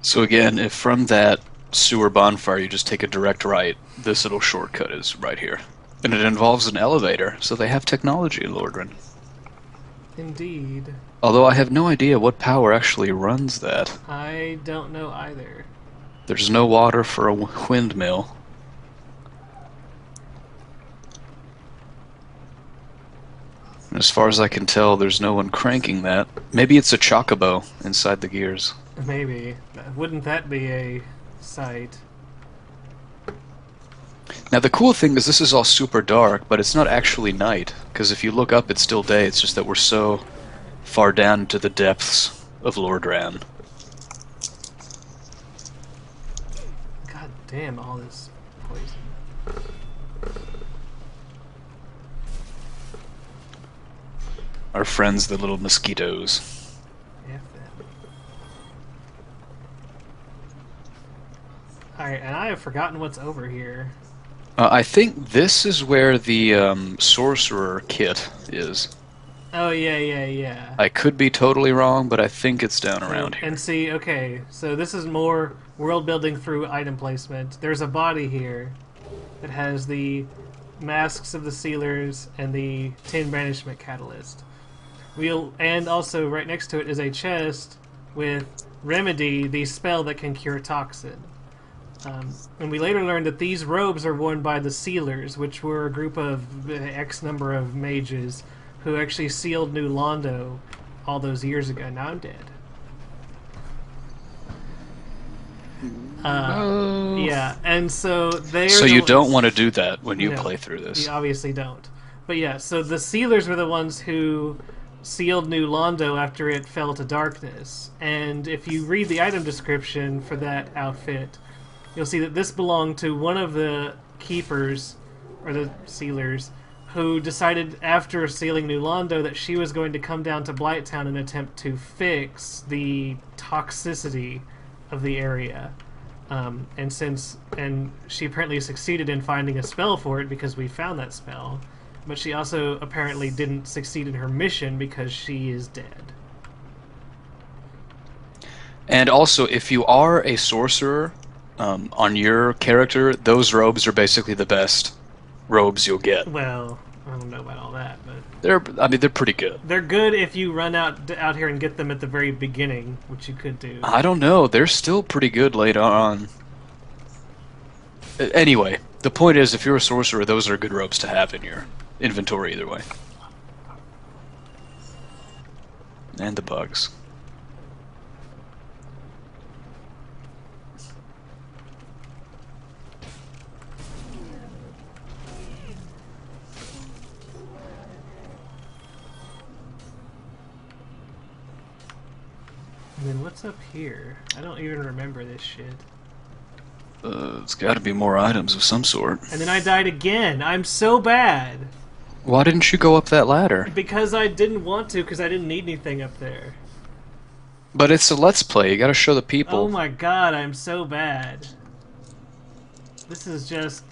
So again, if from that sewer bonfire you just take a direct right, this little shortcut is right here. And it involves an elevator, so they have technology in Lordran. Indeed. Although I have no idea what power actually runs that. I don't know either. There's no water for a windmill. And as far as I can tell, there's no one cranking that. Maybe it's a chocobo inside the gears. Maybe. Wouldn't that be a sight? Now the cool thing is this is all super dark, but it's not actually night, because if you look up it's still day, it's just that we're so far down into the depths of Lordran. God damn, all this poison. Our friends, the little mosquitoes. F them. Alright, and I have forgotten what's over here. I think this is where the sorcerer kit is. Oh, yeah, yeah, yeah. I could be totally wrong, but I think it's down around here. And see, okay, so this is more world building through item placement. There's a body here that has the masks of the sealers and the tin banishment catalyst. And also right next to it is a chest with Remedy, the spell that can cure toxin. And we later learned that these robes are worn by the Sealers, which were a group of X number of mages who actually sealed New Londo all those years ago. Now I'm dead. Yeah, and so they're So you don't want to do that when you No, play through this. you obviously don't. But yeah, so the Sealers were the ones who sealed New Londo after it fell to darkness. And if you read the item description for that outfit, you'll see that this belonged to one of the keepers, or the sealers, who decided after sealing New Londo that she was going to come down to Blighttown and attempt to fix the toxicity of the area. And she apparently succeeded in finding a spell for it because we found that spell, but she also apparently didn't succeed in her mission because she is dead. And also, if you are a sorcerer, on your character, those robes are basically the best robes you'll get. Well, I don't know about all that, but They're pretty good. they're good if you run out here and get them at the very beginning, which you could do. I don't know, they're still pretty good later on. Anyway, the point is, if you're a sorcerer, those are good robes to have in your inventory either way. And the bugs. And then what's up here? I don't even remember this shit. It's gotta be more items of some sort. And then I died again. I'm so bad. Why didn't you go up that ladder? Because I didn't want to, because I didn't need anything up there. But it's a let's play, you gotta show the people. Oh my god, I'm so bad. This is just...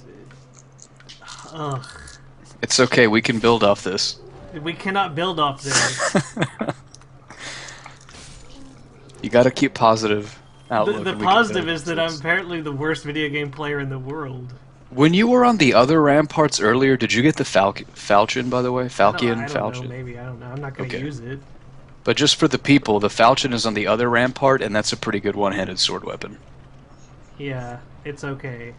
Ugh. It's okay, we can build off this. We cannot build off this. You gotta keep positive outlook. The and we can positive build is off that this. I'm apparently the worst video game player in the world. When you were on the other ramparts earlier, did you get the Falchion, by the way? I Falchion? don't Falchion? know, maybe, I don't know. I'm not going to Okay. use it. But just for the people, the Falchion is on the other rampart, and that's a pretty good one-handed sword weapon. Yeah, it's okay.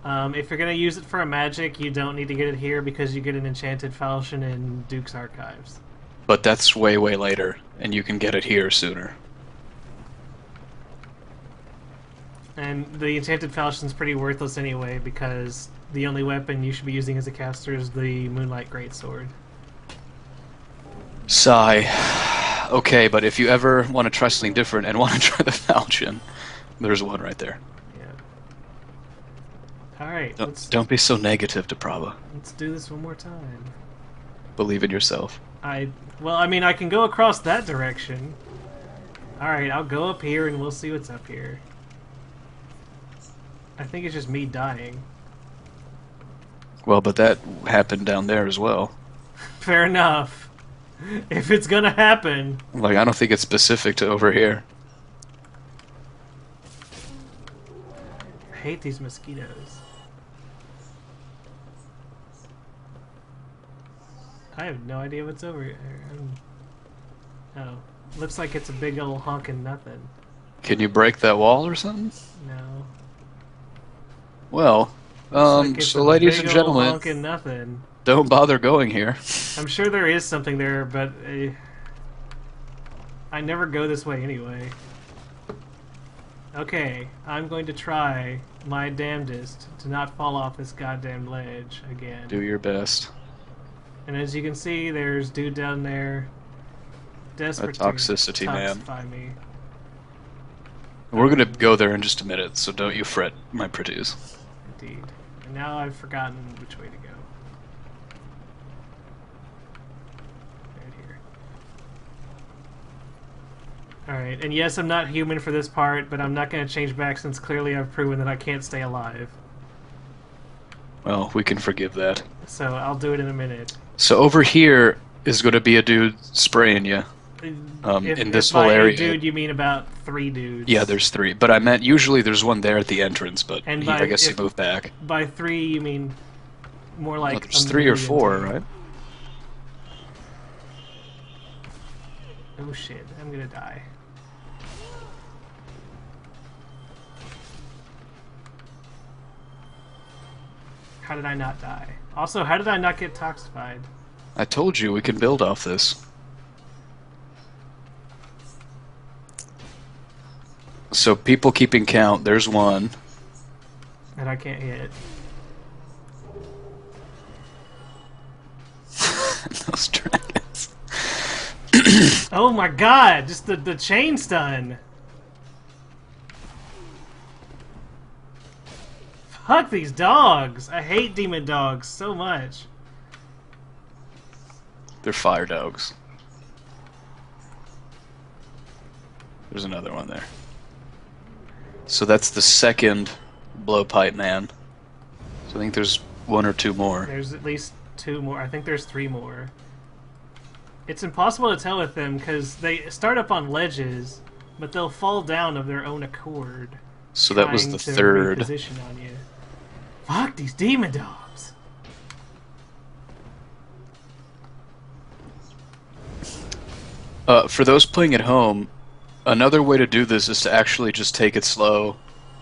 If you're going to use it for a magic, you don't need to get it here because you get an enchanted falchion in Duke's Archives. But that's way, way later, and you can get it here sooner. And the enchanted falchion's pretty worthless anyway because the only weapon you should be using as a caster is the Moonlight Greatsword. Sigh. Okay, but if you ever want to try something different and want to try the Falchion, there's one right there. Yeah. Alright, Don't be so negative, Deprava. let's do this one more time. Believe in yourself. Well, I mean, I can go across that direction. Alright, I'll go up here and we'll see what's up here. I think it's just me dying. Well, but that happened down there as well. Fair enough. If it's gonna happen. Like, I don't think it's specific to over here. hate these mosquitoes. I have no idea what's over here. Oh, looks like it's a big old honkin' nothing. Can you break that wall or something? No. Well, Looks like it's so a ladies big and old gentlemen, honkin' nothing. don't bother going here. I'm sure there is something there, but I never go this way anyway. Okay, I'm going to try my damnedest to not fall off this goddamn ledge again. Do your best. And as you can see, there's dude down there, desperate toxicity, to man. toxify me. We're gonna go there in just a minute, so don't you fret, my pretties. Indeed. And now I've forgotten which way to go. Right here. Alright, and yes, I'm not human for this part, but I'm not going to change back since clearly I've proven that I can't stay alive. Well, we can forgive that. So I'll do it in a minute. So over here is going to be a dude spraying you. In this whole by area. A dude, you mean about 3 dudes. Yeah, there's 3. But I meant usually there's one there at the entrance, but And I guess he moved back. By 3, you mean more like There's 3 or 4, right? Oh shit, I'm gonna die. How did I not die? Also, how did I not get toxified? I told you we can build off this. So people keeping count, there's 1. And I can't hit. Those dragons. Oh my god, just the chain stun. Fuck these dogs. I hate demon dogs so much. They're fire dogs. There's another one there. So that's the second blowpipe man. So I think there's 1 or 2 more. There's at least 2 more. I think there's 3 more. It's impossible to tell with them because they start up on ledges, but they'll fall down of their own accord. So that was the trying to third. reposition on you. Fuck these demon dogs. For those playing at home, another way to do this is to actually just take it slow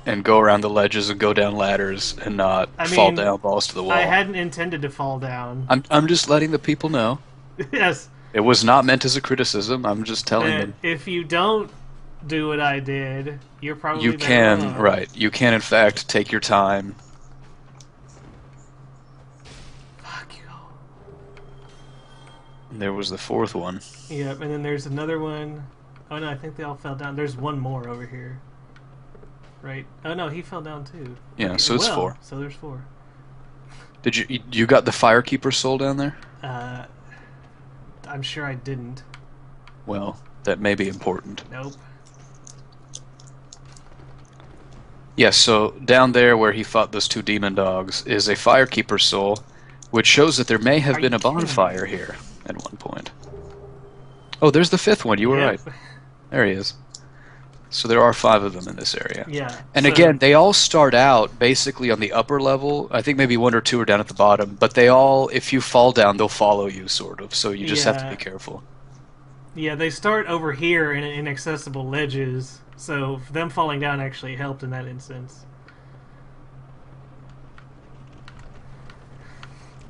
and go around the ledges and go down ladders and not fall down balls to the wall. I hadn't intended to fall down. I'm just letting the people know. Yes. It was not meant as a criticism. I'm just telling them. If you don't do what I did, you're probably You can, right. You can, in fact, take your time. Fuck you. And there was the 4th one. Yep, and then there's another one. Oh no, I think they all fell down. There's 1 more over here. Right. Oh no, he fell down too. Yeah, okay, so it's 4. So there's 4. Did you got the Firekeeper soul down there? I'm sure I didn't. Well, that may be important. Nope. Yeah, so down there where he fought those 2 demon dogs is a Firekeeper soul, which shows that there may have been a bonfire here at one point. Oh, there's the 5th one. You were right. There he is. So there are 5 of them in this area. Yeah. And again, they all start out basically on the upper level. I think maybe 1 or 2 are down at the bottom, but they all, if you fall down, they'll follow you, sort of. So you just have to be careful. Yeah, they start over here in inaccessible ledges, so them falling down actually helped in that instance.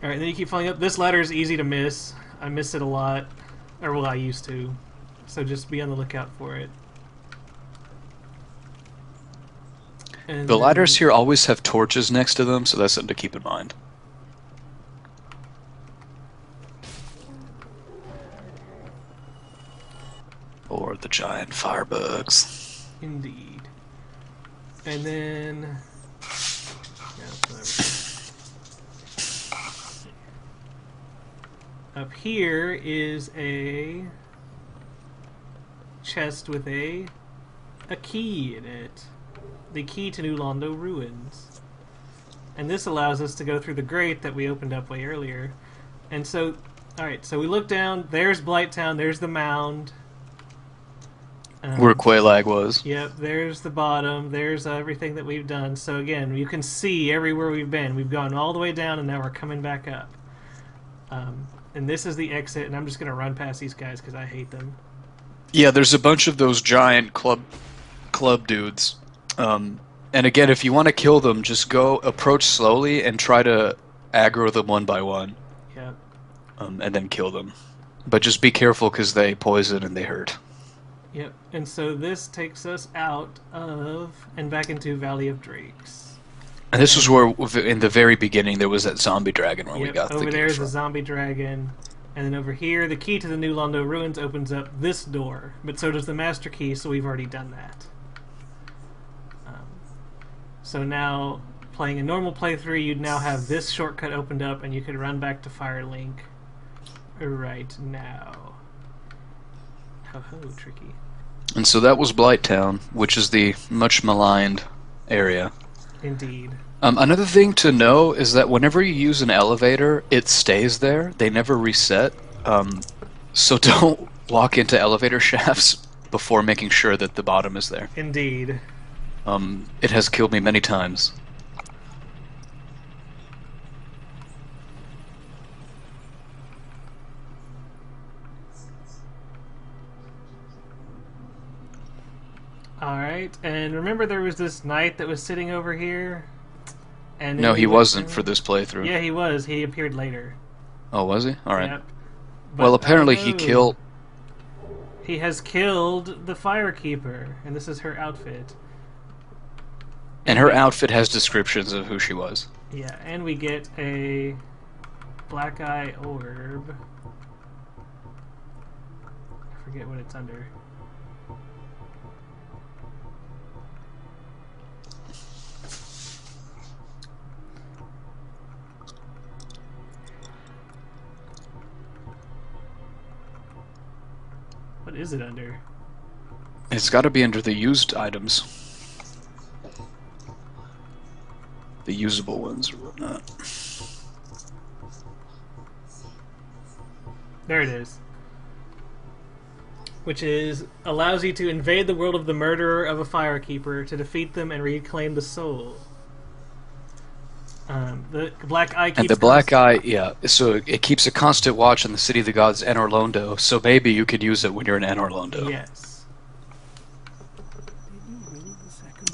Alright, then you keep falling up. This ladder is easy to miss. I miss it a lot. Or, well, I used to. So just be on the lookout for it. And The ladders here always have torches next to them, so that's something to keep in mind. Or the giant firebugs. Indeed. And then... yeah, up here is a chest with a key in it. The key to New Londo Ruins. And this allows us to go through the grate that we opened up way earlier. And so, alright, so we look down, there's Blighttown, there's the mound. Where Quelaag was. Yep, there's the bottom. There's everything that we've done. So again, you can see everywhere we've been. We've gone all the way down, and now we're coming back up. And this is the exit, and I'm just gonna run past these guys because I hate them. Yeah, there's a bunch of those giant club dudes. And again, if you want to kill them, just go approach slowly and try to aggro them one by one. Yep. And then kill them. But just be careful because they poison and they hurt. Yep. And so this takes us out of and back into Valley of Drakes. And this was where, in the very beginning, there was that zombie dragon where we Yep, got over the there's a zombie dragon. And then over here, the key to the New Londo Ruins opens up this door. But so does the master key, so we've already done that. So now, playing a normal playthrough, you'd now have this shortcut opened up, and you could run back to Firelink right now. Ho-ho, tricky. And so that was Blighttown, which is the much maligned area. Indeed. Another thing to know is that whenever you use an elevator, it stays there. They never reset. So don't walk into elevator shafts before making sure that the bottom is there. Indeed. It has killed me many times. Alright, and remember there was this knight that was sitting over here? And No, he wasn't for this playthrough. Yeah, he was. He appeared later. Oh, was he? Alright. Yep. Well, But, apparently oh he no. killed... He has killed the Firekeeper, and this is her outfit. And her outfit has descriptions of who she was. Yeah, and we get a black eye orb. I forget what it's under. What is it under? It's got to be under the used items. The usable ones or whatnot. There it is. Which is allows you to invade the world of the murderer of a Firekeeper to defeat them and reclaim the soul. The black eye keeps And the black eye, yeah, so it keeps a constant watch on the city of the gods, Anor Londo, so maybe you could use it when you're in Anor Londo. Yes.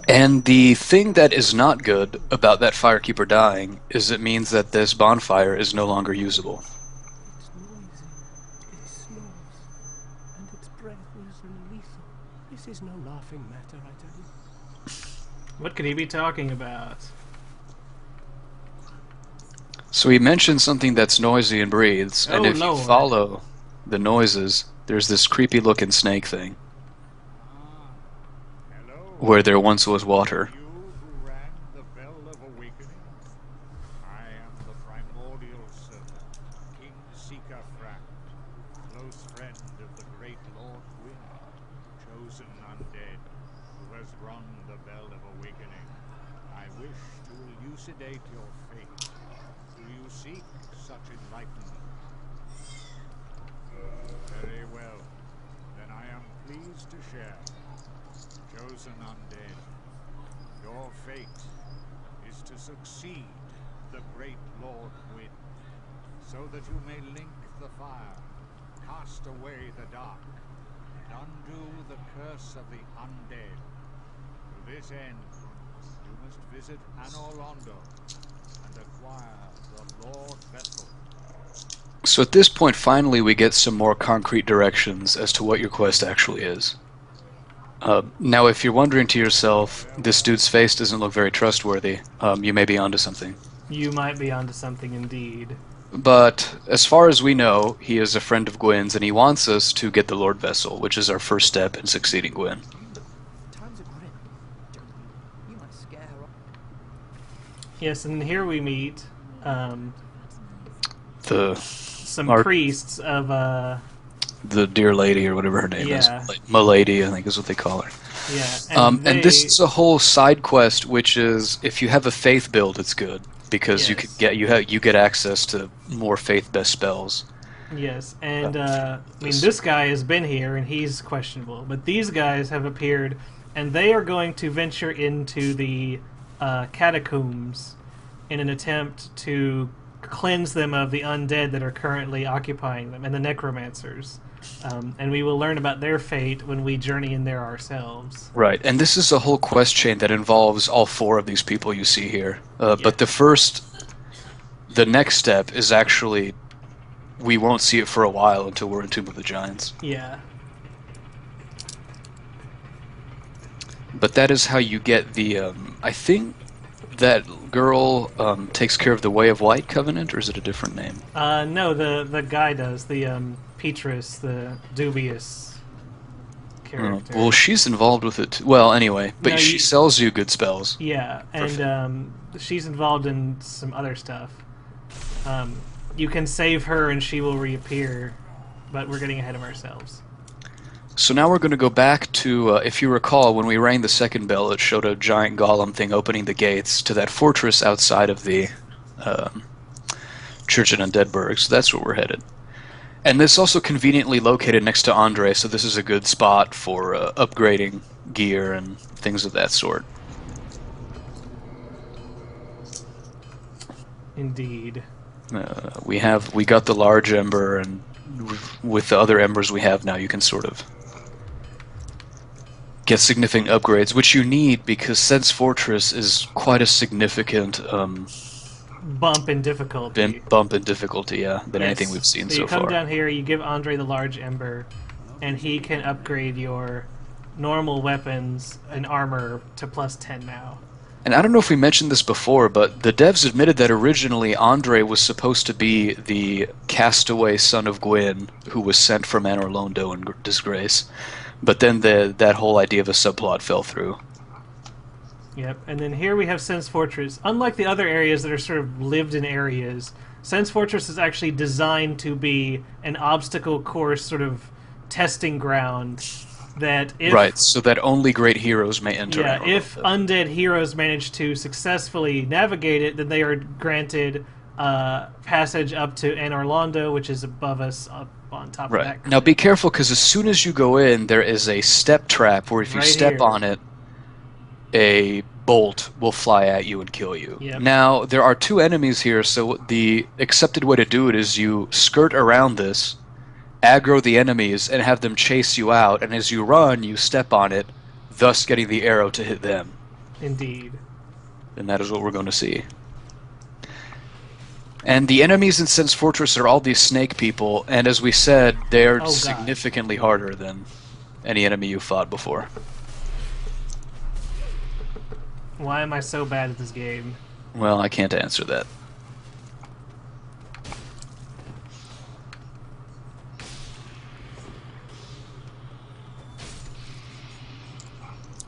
And the thing that is not good about that Firekeeper dying is it means that this bonfire is no longer usable. It's noisy, it smells, and its breath is lethal. This is no laughing matter, I tell you. What could he be talking about? So he mentioned something that's noisy and breathes, and Oh, if Lord. you follow the noises, there's this creepy looking snake thing, where there once was water. You who rang the bell of awakening? I am the primordial servant, King Seeker Fract, close friend of the great Lord Wind, chosen undead, who has rung the bell of awakening. I wish to elucidate your fate. Do you seek such enlightenment? Very well. Then I am pleased to share. Chosen undead, your fate is to succeed the great Lord Wind, so that you may link the fire, cast away the dark, and undo the curse of the undead. To this end, you must visit Anor Londo and acquire the Lord Vessel. So at this point, finally, we get some more concrete directions as to what your quest actually is. Now, if you're wondering to yourself, this dude's face doesn't look very trustworthy, you may be onto something. You might be onto something indeed. But as far as we know, he is a friend of Gwyn's, and he wants us to get the Lord Vessel, which is our first step in succeeding Gwyn. Times are grim. You might scare her off. Yes, and here we meet The some Our- priests of dear lady, or whatever her name Yeah. is. Like, Milady, I think is what they call her. yeah, And this is a whole side quest, which is if you have a faith build, it's good because you Yes. could get you get access to more faith-based spells. Yes, and I mean, this guy has been here and he's questionable, but these guys have appeared, and they are going to venture into the catacombs in an attempt to cleanse them of the undead that are currently occupying them, and the necromancers. And we will learn about their fate when we journey in there ourselves. Right, and this is a whole quest chain that involves all four of these people you see here. But the next step is actually, we won't see it for a while until we're in Tomb of the Giants. Yeah. But that is how you get the, I think that girl takes care of the Way of White Covenant, or is it a different name? No, the guy does, the Petrus, the dubious character. Well, she's involved with it too. Well, anyway, but No, she sells you good spells. Yeah, and she's involved in some other stuff. You can save her and she will reappear, but we're getting ahead of ourselves. So now we're going to go back to, if you recall, when we rang the second bell, it showed a giant golem thing opening the gates to that fortress outside of the Church in Undeadburg, so that's where we're headed. And this is also conveniently located next to Andre, so this is a good spot for upgrading gear and things of that sort. Indeed. We got the large ember, and with the other embers we have now, you can sort of get significant upgrades, which you need because Sense Fortress is quite a significant bump in difficulty. Bump in difficulty, yeah, than anything we've seen so far. You come down here, you give Andre the large ember, and he can upgrade your normal weapons and armor to +10 now. And I don't know if we mentioned this before, but the devs admitted that originally Andre was supposed to be the castaway son of Gwyn, who was sent from Anor Londo in disgrace. But then that whole idea of a subplot fell through. Yep, and then here we have Sense Fortress. Unlike the other areas that are sort of lived-in areas, Sense Fortress is actually designed to be an obstacle course sort of testing ground. That if, right, so that only great heroes may enter. Yeah, if undead heroes manage to successfully navigate it, then they are granted passage up to Anor Londo, which is above us, up on top of that. Now be careful, because as soon as you go in, there is a step trap where if you step on it, a bolt will fly at you and kill you. Yep. Now, there are two enemies here, so the accepted way to do it is you skirt around this, aggro the enemies, and have them chase you out, and as you run, you step on it, thus getting the arrow to hit them. Indeed. And that is what we're going to see. And the enemies in Sense Fortress are all these snake people, and as we said, they're significantly harder than any enemy you fought before. Why am I so bad at this game? Well, I can't answer that.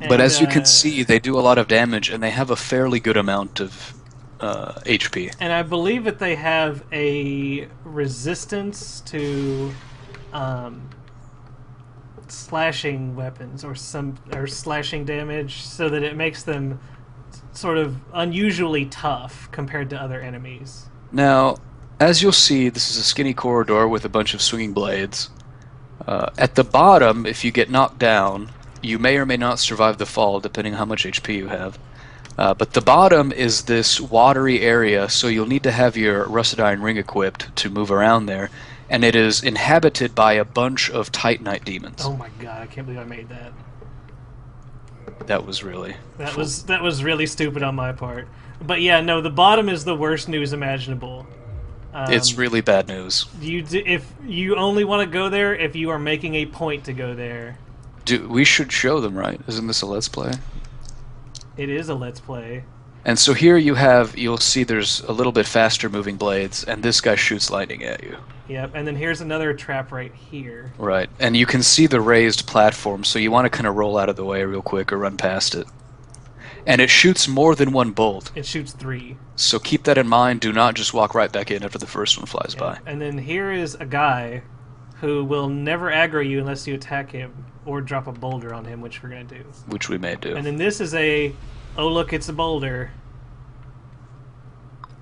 But as you can see, they do a lot of damage, and they have a fairly good amount of HP. And I believe that they have a resistance to slashing weapons or slashing damage, so that it makes them sort of unusually tough compared to other enemies. Now, as you'll see, this is a skinny corridor with a bunch of swinging blades. At the bottom, if you get knocked down, you may or may not survive the fall, depending on how much HP you have. But the bottom is this watery area, so you'll need to have your Rusted Iron Ring equipped to move around there. And it is inhabited by a bunch of Titanite demons. Oh my god, I can't believe I made that. That was really... That was really stupid on my part. But yeah, no, the bottom is the worst news imaginable. It's really bad news. If you only want to go there if you are making a point to go there. We should show them, right? Isn't this a Let's Play? It is a Let's Play. And so here you'll see there's a little bit faster moving blades, and this guy shoots lightning at you. Yep, and then here's another trap right here. Right, and you can see the raised platform, so you want to kind of roll out of the way real quick or run past it. And it shoots more than one bolt. It shoots 3. So keep that in mind. Do not just walk right back in after the first one flies by. And then here is a guy who will never aggro you unless you attack him or drop a boulder on him, which we're going to do. Which we may do. And then this is a, oh look, it's a boulder.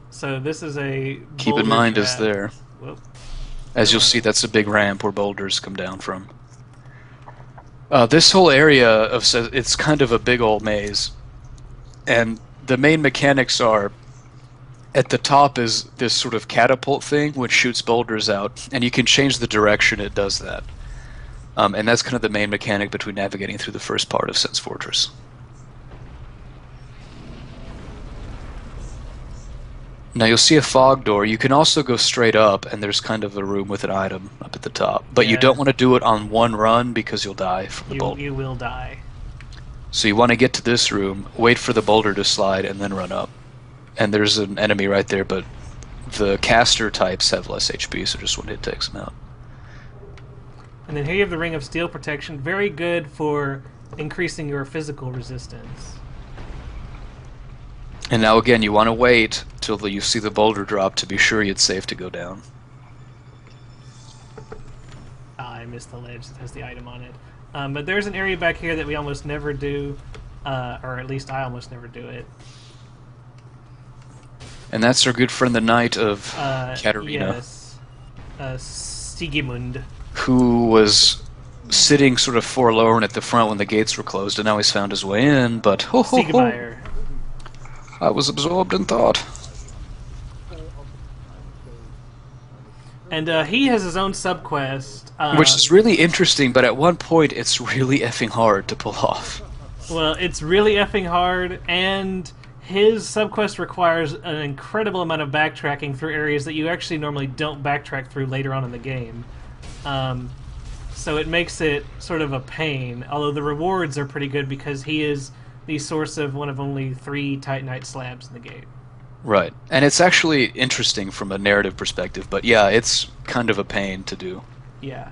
So this is a Keep in mind is there. Whoop. As you'll see, that's a big ramp where boulders come down from. This whole area it's kind of a big old maze, and the main mechanics are, at the top is this sort of catapult thing which shoots boulders out, and you can change the direction it does that. And that's kind of the main mechanic between navigating through the first part of Sense Fortress. Now you'll see a fog door. You can also go straight up, and there's kind of a room with an item up at the top. But you don't want to do it on one run because you'll die from the boulder. You will die. So you want to get to this room, wait for the boulder to slide, and then run up. And there's an enemy right there, but the caster types have less HP, so just one hit takes them out. And then here you have the Ring of Steel Protection. Very good for increasing your physical resistance. And now again, you want to wait till you see the boulder drop to be sure it's safe to go down. I missed the ledge that has the item on it. But there's an area back here that we almost never do, or at least I almost never do it. And that's our good friend the Knight of Katarina. Yes. Sigismund. Who was sitting sort of forlorn at the front when the gates were closed, and now he's found his way in, but Siegmeier. I was absorbed in thought. And he has his own subquest. Which is really interesting, but at one point it's really effing hard to pull off. Well, it's really effing hard, and his subquest requires an incredible amount of backtracking through areas that you actually normally don't backtrack through later on in the game. So it makes it sort of a pain, although the rewards are pretty good because he is the source of one of only 3 Titanite slabs in the game. Right. And it's actually interesting from a narrative perspective, but yeah, it's kind of a pain to do. Yeah.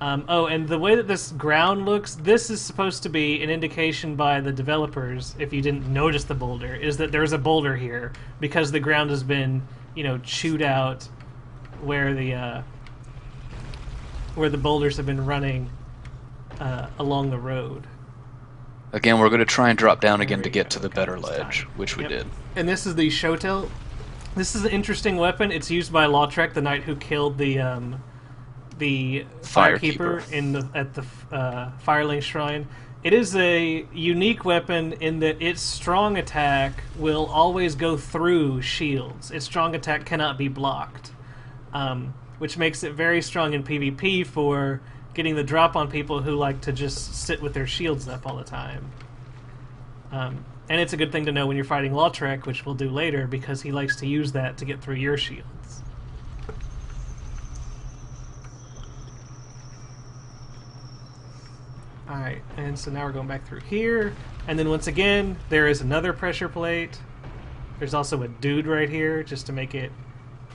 Oh, and the way that this ground looks, this is supposed to be an indication by the developers, if you didn't notice the boulder, is that there's a boulder here, because the ground has been, chewed out where the boulders have been running along the road. Again, we're going to try and drop down again to get to the better ledge, which we did. And this is the Shotel. This is an interesting weapon. It's used by Lautrec, the knight who killed the Firekeeper at the Firelink Shrine. It is a unique weapon in that its strong attack will always go through shields. Its strong attack cannot be blocked, which makes it very strong in PvP for getting the drop on people who like to just sit with their shields up all the time. And it's a good thing to know when you're fighting Lautrec, which we'll do later, because he likes to use that to get through your shields. Alright, and so now we're going back through here, and then once again, there is another pressure plate. There's also a dude right here, just to make it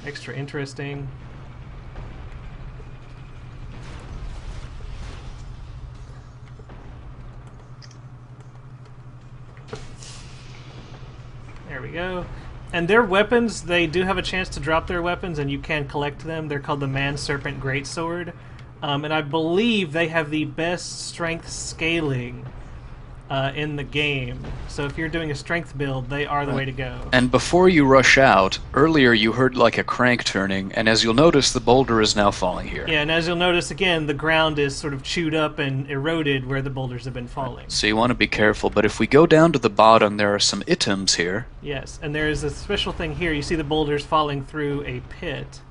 extra interesting. There we go. And their weapons, they do have a chance to drop their weapons, and you can collect them. They're called the Man-Serpent Greatsword. And I believe they have the best strength scaling in the game. So if you're doing a strength build, they are the way to go. And before you rush out, earlier you heard like a crank turning, and as you'll notice, the boulder is now falling here. Yeah, and as you'll notice again, the ground is sort of chewed up and eroded where the boulders have been falling. So you want to be careful, but if we go down to the bottom, there are some items here. Yes, and there is a special thing here. You see the boulders falling through a pit.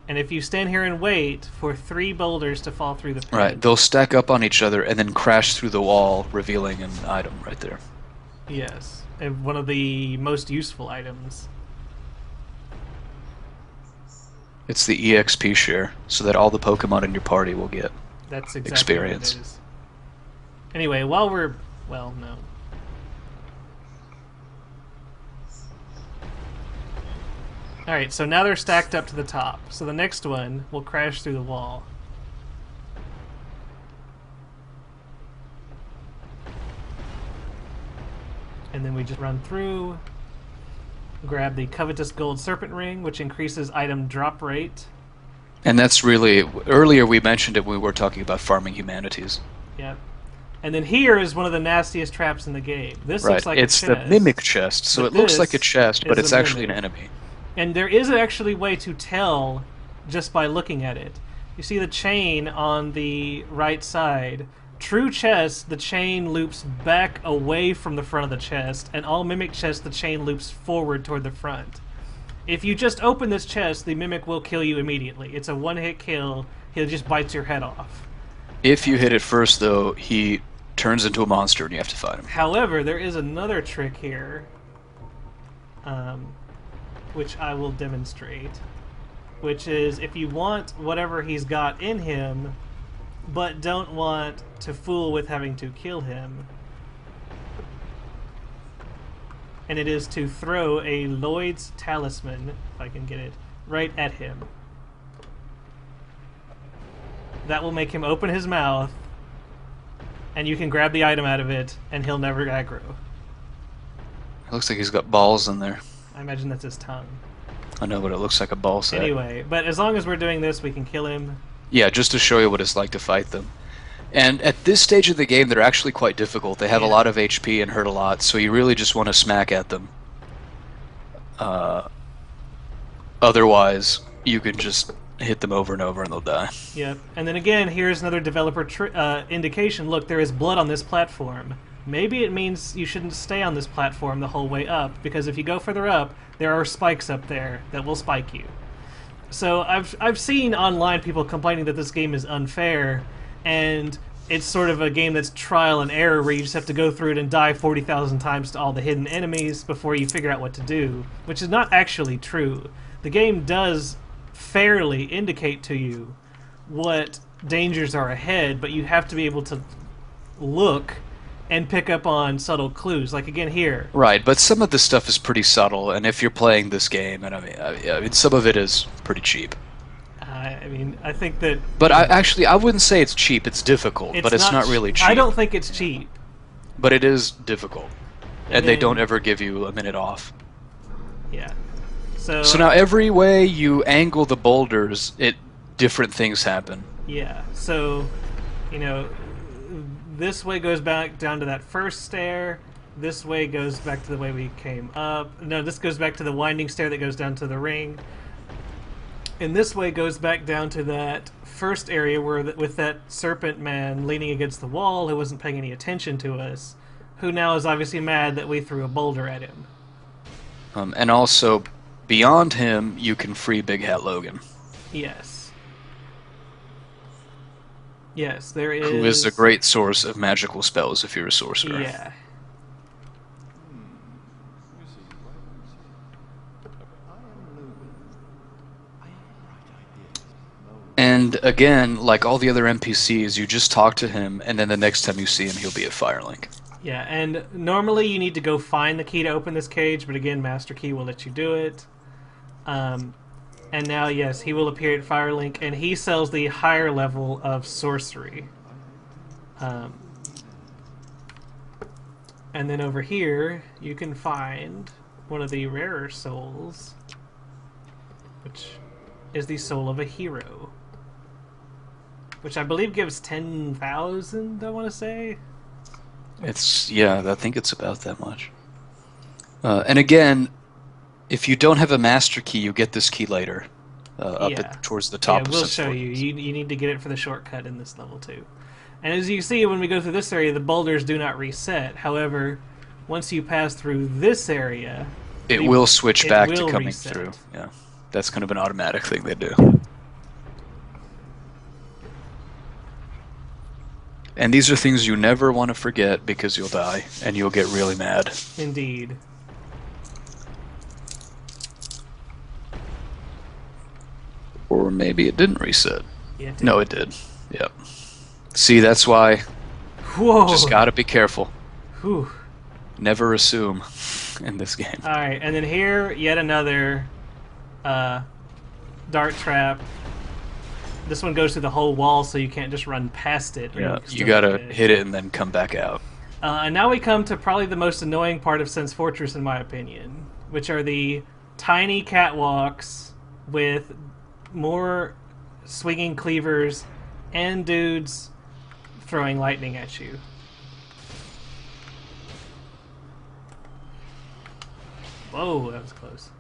And if you stand here and wait for 3 boulders to fall through the pit... Right, they'll stack up on each other and then crash through the wall, revealing an item right there. Yes, and one of the most useful items. It's the EXP share, so that all the Pokemon in your party will get That's exactly experience. What it is. Anyway, while we're... well, no. Alright, so now they're stacked up to the top. So the next one will crash through the wall. And then we just run through, grab the Covetous Gold Serpent Ring, which increases item drop rate. And that's really... earlier we mentioned it when we were talking about farming humanities. Yep. And then here is one of the nastiest traps in the game. This looks like it's a chest. the mimic chest, so But it looks like a this chest, but is it's a actually an mimic. enemy. And there is actually a way to tell just by looking at it. You see the chain on the right side. True chest, the chain loops back away from the front of the chest, and all mimic chests, the chain loops forward toward the front. If you just open this chest, the mimic will kill you immediately. It's a one-hit kill. He'll just bite your head off. If you hit it first, though, he turns into a monster and you have to fight him. However, there is another trick here, which I will demonstrate, which is if you want whatever he's got in him, but don't want to fool with having to kill him, and it is to throw a Lloyd's Talisman, if I can get it, right at him. That will make him open his mouth, and you can grab the item out of it, and he'll never aggro. It looks like he's got balls in there. I imagine that's his tongue. I know, but it looks like a ball sack. Anyway, but as long as we're doing this, we can kill him. Yeah, just to show you what it's like to fight them. And at this stage of the game, they're actually quite difficult. They have a lot of HP and hurt a lot, so you really just want to smack at them. Otherwise, you can just hit them over and over and they'll die. Yep. And then again, here's another developer indication. Look, there is blood on this platform. Maybe it means you shouldn't stay on this platform the whole way up, because if you go further up, there are spikes up there that will spike you. So I've seen online people complaining that this game is unfair, and it's sort of a game that's trial and error where you just have to go through it and die 40,000 times to all the hidden enemies before you figure out what to do, which is not actually true. The game does fairly indicate to you what dangers are ahead, but you have to be able to look and pick up on subtle clues, like again here. Right, but some of this stuff is pretty subtle, and if you're playing this game, and I mean some of it is pretty cheap. I mean, I think that... But I wouldn't say it's cheap, it's difficult, but it's not really cheap. I don't think it's cheap. But it is difficult. And they then- don't ever give you a minute off. Yeah. So now every way you angle the boulders, different things happen. yeah, so, you know, this way goes back down to that first stair. This way goes back to the way we came up. No, this goes back to the winding stair that goes down to the ring. And this way goes back down to that first area where with that serpent man leaning against the wall who wasn't paying any attention to us, who now is obviously mad that we threw a boulder at him. And also, beyond him, you can free Big Hat Logan. Yes. Yes, there is... Who is a great source of magical spells if you're a sorcerer. Yeah. And again, like all the other NPCs, you just talk to him, and then the next time you see him, he'll be at Firelink. Yeah, and normally you need to go find the key to open this cage, but again, Master Key will let you do it. And now, yes, he will appear at Firelink, and he sells the higher level of sorcery. And then over here, you can find one of the rarer souls, which is the soul of a hero. Which I believe gives 10,000, I want to say. Yeah, I think it's about that much. And again, if you don't have a master key, you get this key later, towards the top. Yeah, we'll show you. You need to get it for the shortcut in this level too. And as you see, when we go through this area, the boulders do not reset. However, once you pass through this area, it will switch back to coming reset. through. Yeah, that's kind of an automatic thing they do. And these are things you never want to forget because you'll die and you'll get really mad. Indeed. Or maybe it didn't reset. Yeah, it did. No, it did. Yep. See, that's why Whoa. just gotta be careful. Whew. Never assume in this game. Alright, and then here, yet another dart trap. This one goes through the whole wall, so you can't just run past it. Or Yeah, still you gotta get it. hit it and then come back out. And now we come to probably the most annoying part of Sense Fortress, in my opinion, which are the tiny catwalks with more swinging cleavers and dudes throwing lightning at you. Whoa, that was close.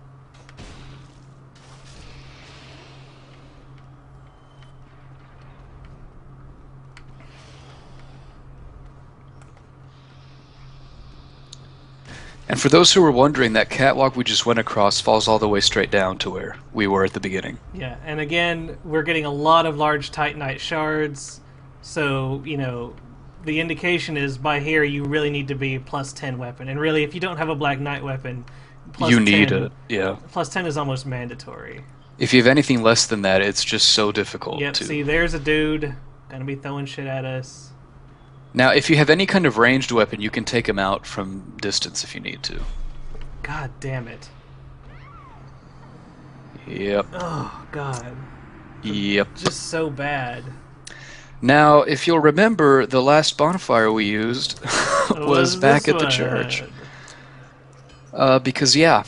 And for those who were wondering, that catwalk we just went across falls all the way straight down to where we were at the beginning. Yeah, and again, we're getting a lot of large Titanite shards, so, you know, the indication is by here you really need to be plus 10 weapon. And really, if you don't have a Black Knight weapon, plus You 10, need it, yeah. Plus 10 is almost mandatory. If you have anything less than that, it's just so difficult Yep, to... see, there's a dude gonna be throwing shit at us. Now, if you have any kind of ranged weapon, you can take him out from distance if you need to. God damn it. Yep. Oh, God. Yep. Just so bad. Now, if you'll remember, the last bonfire we used was back this at the one? church. Because, yeah,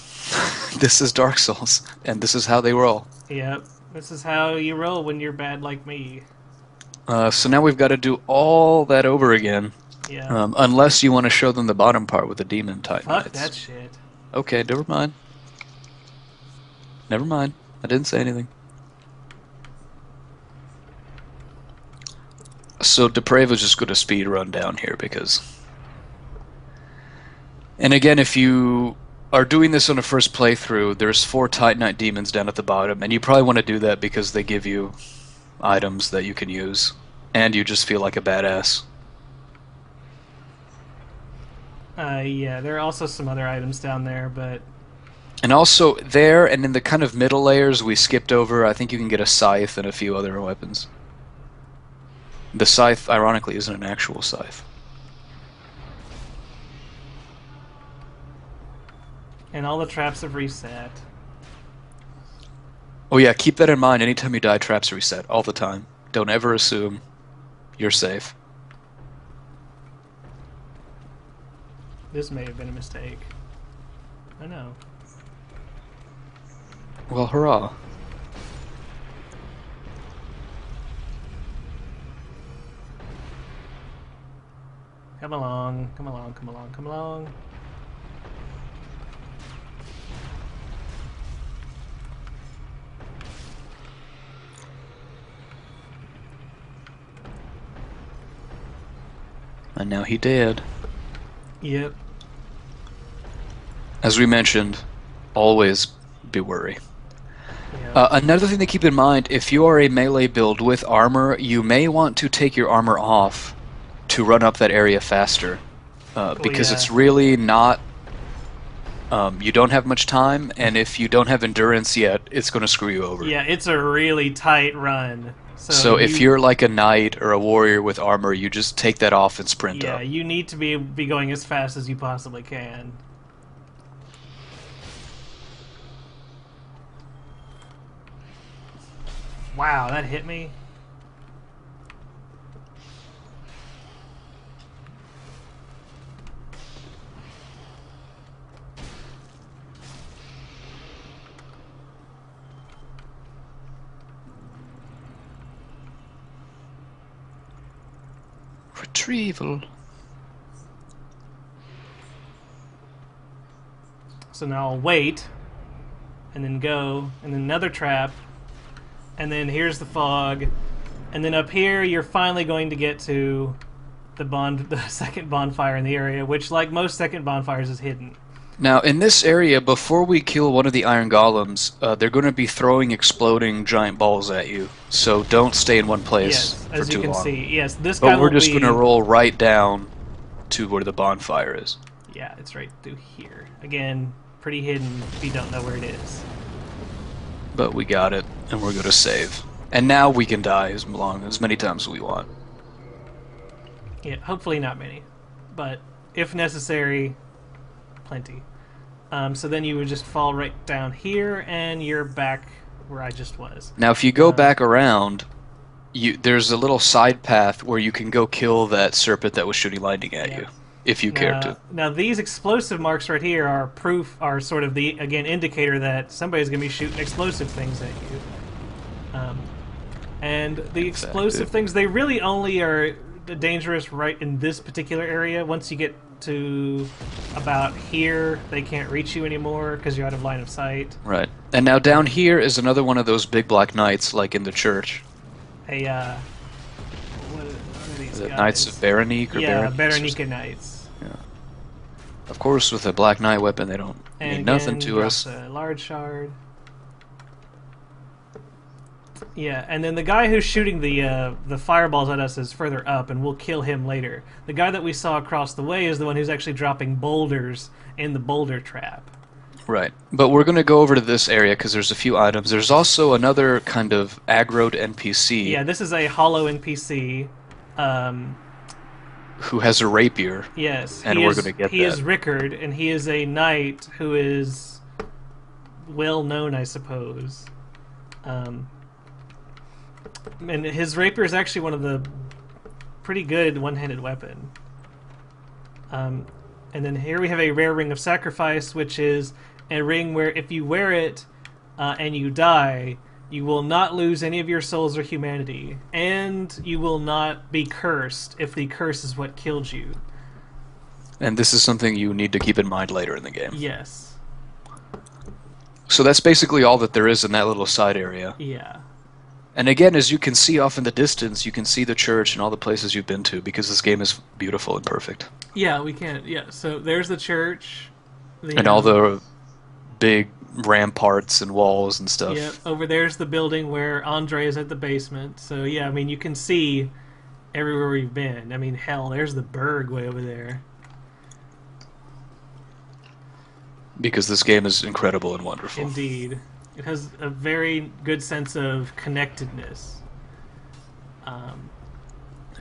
this is Dark Souls, and this is how they roll. Yep, this is how you roll when you're bad like me. So now we've got to do all that over again. Yeah. Unless you want to show them the bottom part with the demon Titanites. Fuck that shit. Okay, never mind. Never mind. I didn't say anything. So Deprave was just going to speed run down here because... And again, if you are doing this on a first playthrough, there's 4 Titanite demons down at the bottom, and you probably want to do that because they give you items that you can use, and you just feel like a badass. Yeah, there are also some other items down there, but... And also, there and in the kind of middle layers we skipped over, I think you can get a scythe and a few other weapons. The scythe, ironically, isn't an actual scythe. And all the traps have reset. Oh yeah, keep that in mind. Anytime you die, traps reset. All the time. Don't ever assume you're safe. This may have been a mistake. I know. Well, hurrah. Come along, come along, come along, come along. And now he did. Yep. As we mentioned, always be wary. Yeah. Another thing to keep in mind, if you are a melee build with armor, you may want to take your armor off to run up that area faster. Because it's really not... you don't have much time, and if you don't have endurance yet, it's going to screw you over. Yeah, it's a really tight run. So if you're like a knight or a warrior with armor, you just take that off and sprint up. Yeah, you need to be going as fast as you possibly can. Wow, that hit me. Retrieval. So now I'll wait, and then go, and then another trap, and then here's the fog, and then up here you're finally going to get to the second bonfire in the area, which, like most second bonfires, is hidden. Now, in this area, before we kill one of the iron golems, they're going to be throwing exploding giant balls at you. So don't stay in one place Yes, for as too you can long. see. Yes, this guy But we're will just be... going to roll right down to where the bonfire is. Yeah, it's right through here. Again, pretty hidden if you don't know where it is. But we got it, and we're going to save. And now we can die as many times as we want. Yeah, hopefully not many, but if necessary, plenty. So then you would just fall right down here, and you're back where I just was. Now, if you go back around, there's a little side path where you can go kill that serpent that was shooting lightning at you, if you care to. Now, these explosive marks right here are sort of the, again, indicator that somebody's going to be shooting explosive things at you. And the explosive things, they really only are dangerous right in this particular area. Once you get to about here, they can't reach you anymore because you're out of line of sight. Right. And now down here is another one of those big black knights, like in the church. What are these Is it guys? Knights of Berenice or Yeah, Berenice or Berenica something? Knights. Yeah. Of course, with a Black Knight weapon, they don't And mean again, nothing to drops us. a large shard. Yeah, and then the guy who's shooting the fireballs at us is further up, and we'll kill him later. The guy that we saw across the way is the one who's actually dropping boulders in the boulder trap. Right. But we're going to go over to this area because there's a few items. There's also another kind of aggroed NPC Yeah, this is a hollow NPC. who has a rapier, Yes, and we're going to get he that. is Rickard, and he is a knight who is well known, I suppose. And his rapier is actually one of the pretty good one-handed weapon. And then here we have a rare ring of sacrifice, which is a ring where if you wear it and you die, you will not lose any of your souls or humanity, and you will not be cursed if the curse is what killed you. And this is something you need to keep in mind later in the game. Yes. So that's basically all that there is in that little side area. Yeah. And again, as you can see off in the distance, you can see the church and all the places you've been to because this game is beautiful and perfect. Yeah, we can. Yeah, so there's the church. And all the big ramparts and walls and stuff. Yep, over there's the building where Andre is at the basement. So, yeah, I mean, you can see everywhere we've been. I mean, hell, there's the Berg way over there. Because this game is incredible and wonderful. Indeed. It has a very good sense of connectedness.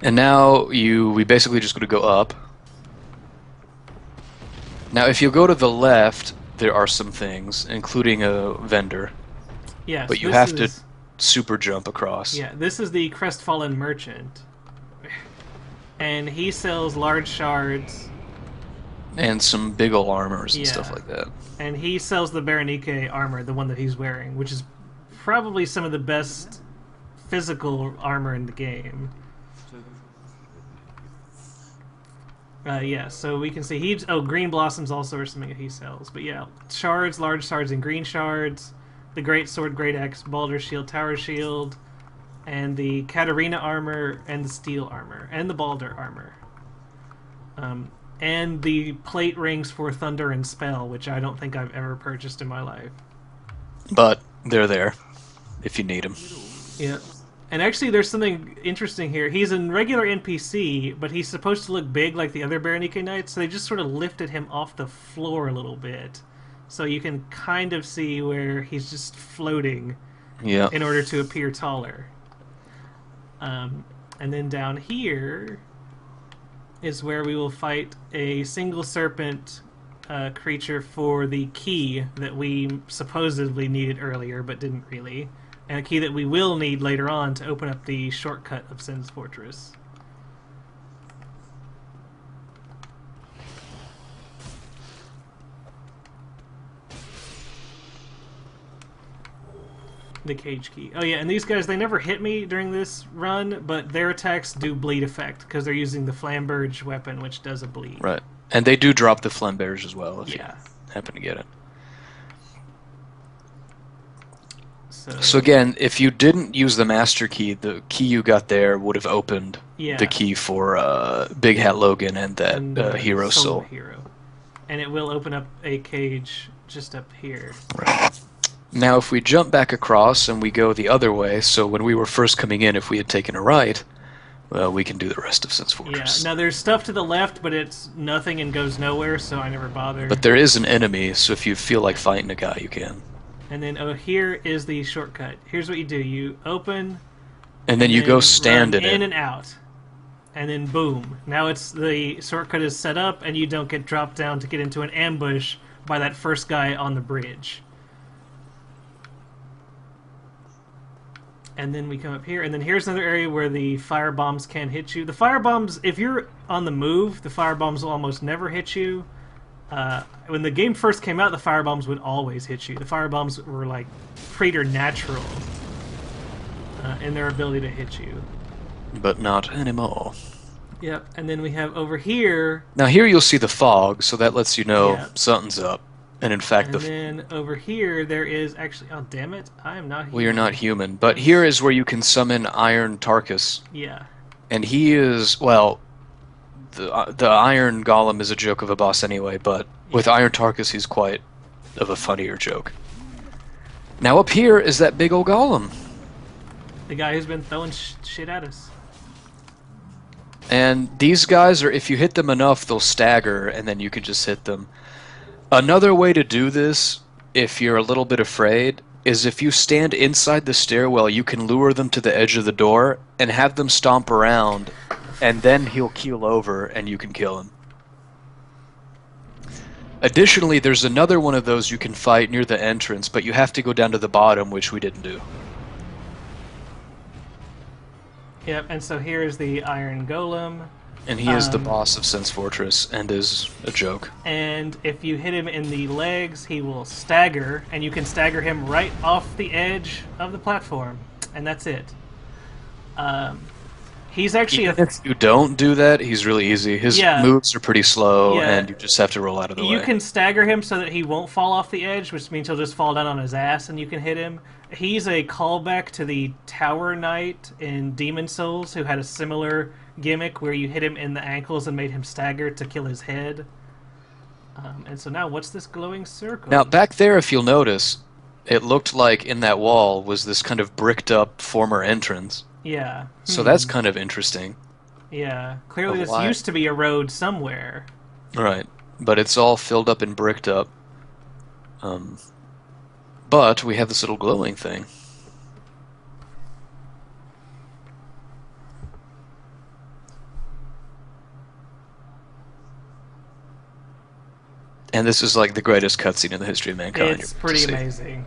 And now we basically just going to go up. Now, if you go to the left, there are some things, including a vendor. Yes, But you this have to is- super jump across. Yeah, this is the Crestfallen Merchant. And he sells large shards, And some big ol' armors and stuff Yeah. like that. and he sells the Berenike armor, the one that he's wearing, which is probably some of the best physical armor in the game. Yeah, so we can see green blossoms also are something that he sells. But yeah, shards, large shards, and green shards, the great sword, great axe, Balder shield, tower shield, and the Katarina armor, and the steel armor, and the Balder armor. And the plate rings for thunder and spell, which I don't think I've ever purchased in my life. But they're there if you need them. Yeah. And actually, there's something interesting here. He's a regular NPC, but he's supposed to look big like the other Berenike Knights, so they just sort of lifted him off the floor a little bit. So you can kind of see where he's just floating Yeah. in order to appear taller. And then down here is where we will fight a single serpent creature for the key that we supposedly needed earlier, but didn't really. And a key that we will need later on to open up the shortcut of Sin's Fortress. The cage key. Oh yeah, and these guys, they never hit me during this run, but their attacks do bleed effect, because they're using the Flamberge weapon, which does a bleed. Right. And they do drop the Flamberge as well if Yeah. you happen to get it. So, So again, if you didn't use the master key, the key you got there would have opened yeah. the key for Big Hat Logan and that and, Hero Soul. Hero. And it will open up a cage just up here. Right. Now, if we jump back across and we go the other way, so when we were first coming in, if we had taken a right, well, we can do the rest of Sin's Yeah. Fortress. Now there's stuff to the left, but it's nothing and goes nowhere, so I never bother. But there is an enemy, so if you feel like fighting a guy, you can. And then here is the shortcut. Here's what you do: you open, And then you go stand run in in it. and out, and then boom. Now it's the shortcut is set up, and you don't get dropped down to get into an ambush by that first guy on the bridge. And then we come up here, and then here's another area where the fire bombs can hit you. The fire bombs, if you're on the move, the fire bombs will almost never hit you. When the game first came out, the fire bombs would always hit you. The fire bombs were like preternatural in their ability to hit you. But not anymore. Yep, and then we have over here, Now here you'll see the fog, so that lets you know Yeah. something's up. And in fact, and then over here there is actually, oh damn it, I am not here. well, you're not human. But here is where you can summon Iron Tarkus. Yeah, And he is, well, the Iron Golem is a joke of a boss anyway, but with Iron Tarkus, he's quite of a funnier joke. Now up here is that big old golem. The guy who's been throwing shit at us. And these guys are, if you hit them enough, they'll stagger, and then you can just hit them. Another way to do this, if you're a little bit afraid, is if you stand inside the stairwell, you can lure them to the edge of the door and have them stomp around, and then he'll keel over and you can kill him. Additionally, there's another one of those you can fight near the entrance, but you have to go down to the bottom, which we didn't do. Yep, and so here is the Iron Golem. And he is the boss of Sense Fortress and is a joke. And if you hit him in the legs, he will stagger, and you can stagger him right off the edge of the platform. And that's it. He's actually if you don't do that, he's really easy. His moves are pretty slow, and you just have to roll out of the way. You can stagger him so that he won't fall off the edge, which means he'll just fall down on his ass and you can hit him. He's a callback to the Tower Knight in Demon Souls, who had a similar gimmick where you hit him in the ankles and made him stagger to kill his head. And so now, what's this glowing circle? Now, back there, if you'll notice, it looked like in that wall was this kind of bricked up former entrance. Yeah. So that's kind of interesting. Yeah. Clearly this used to be a road somewhere. Right. But it's all filled up and bricked up. But we have this little glowing thing. And this is like the greatest cutscene in the history of mankind. It's pretty amazing.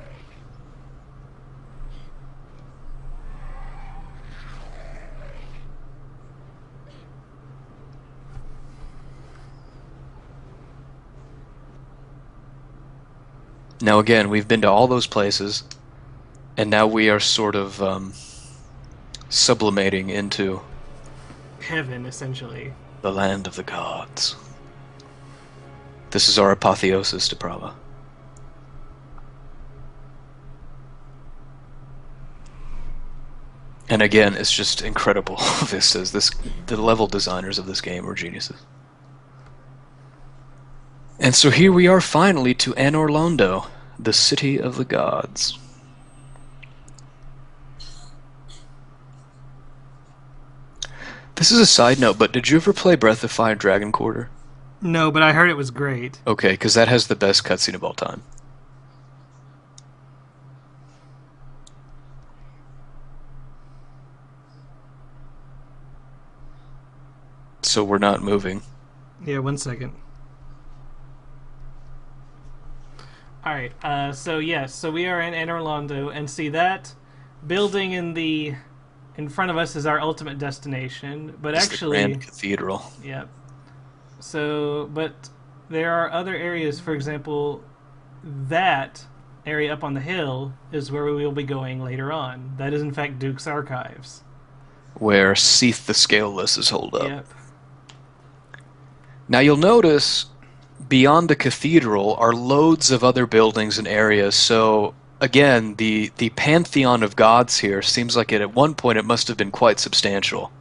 Now again, we've been to all those places, and now we are sort of sublimating into heaven, essentially. The land of the gods. This is our apotheosis to Prava. And again, it's just incredible vistas. The level designers of this game were geniuses. And so here we are finally to Anor Londo, the city of the gods. This is a side note, but did you ever play Breath of Fire Dragon Quarter? No, but I heard it was great. Okay, because that has the best cutscene of all time. So we're not moving. Yeah, 1 second. Alright, so we are in Anor Londo, and see that building in front of us is our ultimate destination, but it's actually... the Grand Cathedral. Yep. So, but there are other areas, for example, that area up on the hill is where we will be going later on. That is, in fact, Duke's Archives. Where Seath the Scaleless is holed up. Yep. Now you'll notice, beyond the cathedral are loads of other buildings and areas, so again, the pantheon of gods here seems like at one point it must have been quite substantial.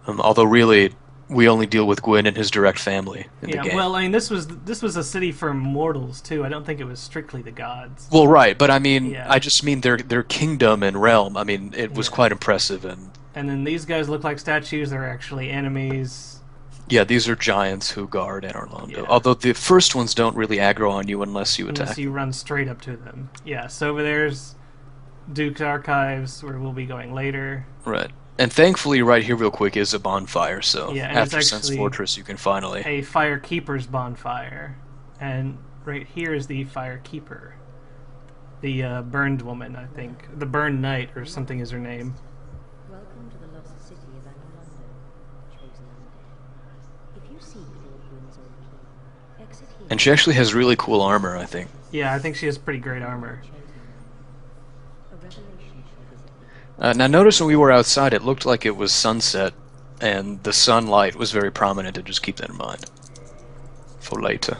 Although really, we only deal with Gwyn and his direct family in the game. Well, I mean, this was a city for mortals too. I don't think it was strictly the gods. Well, right, but I mean, I just mean their kingdom and realm. I mean, it was quite impressive. And then these guys look like statues. They're actually enemies. Yeah, these are giants who guard Anor Londo. Yeah. Although the first ones don't really aggro on you unless you attack. Unless you run straight up to them. Yeah, so over there's Duke's Archives, where we'll be going later. Right. And thankfully, right here real quick is a bonfire, so yeah, after Sense Fortress you can finally... a Firekeeper's bonfire. And right here is the Firekeeper. The burned woman, I think. The burned knight, or something is her name. Welcome to the lost city of Anor Londo, chosen undead. If you seek Lord Gwyn's old key, exit here. And she actually has really cool armor, I think. Yeah, I think she has pretty great armor. Now notice when we were outside, it looked like it was sunset, and the sunlight was very prominent, and just keep that in mind for later.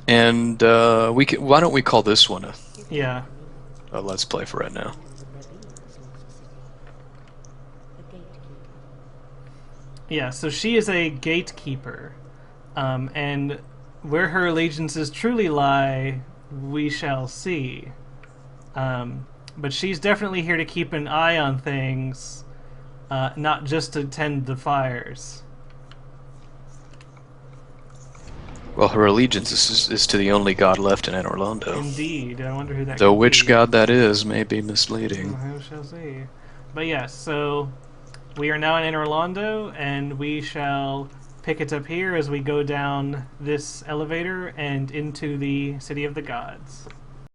And why don't we call this one a Let's Play for right now? Yeah, so she is a gatekeeper, and where her allegiances truly lie, we shall see. But she's definitely here to keep an eye on things, not just to tend the fires. Well, her allegiance is to the only god left in Anor Londo. Indeed, I wonder who that Though could which be. god that is may be misleading. Who shall see? But yes, so we are now in Anor Londo, and we shall pick it up here as we go down this elevator and into the City of the Gods.